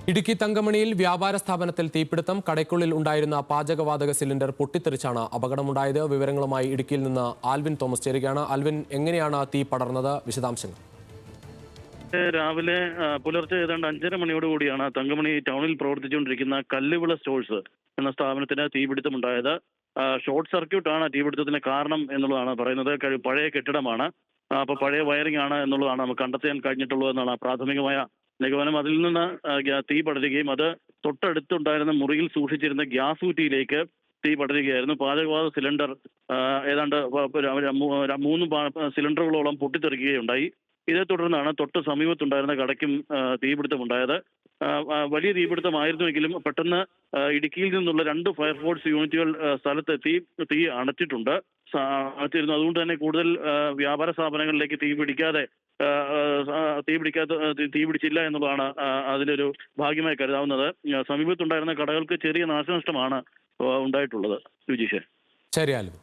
ഇടുക്കി തങ്കമണിയിൽ വ്യാപാര സ്ഥാപനത്തിൽ തീപിടുത്തം. കടയ്ക്കുള്ളിൽ ഉണ്ടായിരുന്ന പാചകവാതക സിലിണ്ടർ പൊട്ടിത്തെറിച്ചാണ് അപകടമുണ്ടായത്. വിവരങ്ങളുമായി ഇടുക്കിയിൽ നിന്ന് ആൽവിൻ തോമസ് ചേരുകയാണ്. ആൽവിൻ, എങ്ങനെയാണ് തീ പടർന്നത്? വിശദാംശങ്ങൾ. രാവിലെ പുലർച്ചെ ഏതാണ്ട് 5:30 മണിയോടുകൂടിയാണ് തങ്കമണി ടൗണിൽ പ്രവർത്തിച്ചുകൊണ്ടിരിക്കുന്ന കല്ലുവിള സ്റ്റോഴ്സ് എന്ന സ്ഥാപനത്തിന് തീപിടുത്തമുണ്ടായത്. ഷോർട്ട് സർക്യൂട്ടാണ് തീപിടുത്തത്തിന് കാരണം എന്നുള്ളതാണ് പറയുന്നത്. പഴയ കെട്ടിടമാണ്, അപ്പോൾ പഴയ വയറിംഗ് ആണ് എന്നുള്ളതാണ് നമുക്ക് കണ്ടെത്താൻ കഴിഞ്ഞിട്ടുള്ളത് എന്നാണ് പ്രാഥമികമായ നിഗമനം. അതിൽ നിന്ന് തീ പടരുകയും അത് തൊട്ടടുത്തുണ്ടായിരുന്ന മുറിയിൽ സൂക്ഷിച്ചിരുന്ന ഗ്യാസ് കുറ്റിയിലേക്ക് തീ പടരുകയായിരുന്നു. പാചകവാത സിലിണ്ടർ ഏതാണ്ട് 3 സിലിണ്ടറുകളോളം പൊട്ടിത്തെറിക്കുകയുണ്ടായി. ഇതേ തുടർന്നാണ് തൊട്ട് സമീപത്തുണ്ടായിരുന്ന കടയ്ക്കും തീപിടുത്തമുണ്ടായത്. വലിയ തീപിടുത്തമായിരുന്നുവെങ്കിലും പെട്ടെന്ന് ഇടുക്കിയിൽ നിന്നുള്ള 2 ഫയർഫോഴ്സ് യൂണിറ്റുകൾ സ്ഥലത്തെത്തി തീ അണച്ചിട്ടുണ്ട്. അതുകൊണ്ട് തന്നെ കൂടുതൽ വ്യാപാര സ്ഥാപനങ്ങളിലേക്ക് തീ പിടിച്ചില്ല എന്നുള്ളതാണ് അതിലൊരു ഭാഗ്യമായി കരുതാവുന്നത്. സമീപത്തുണ്ടായിരുന്ന കടകൾക്ക് ചെറിയ നാശനഷ്ടമാണ് ഉണ്ടായിട്ടുള്ളത്. രുചീഷ്. ശരി ആൽവിൻ.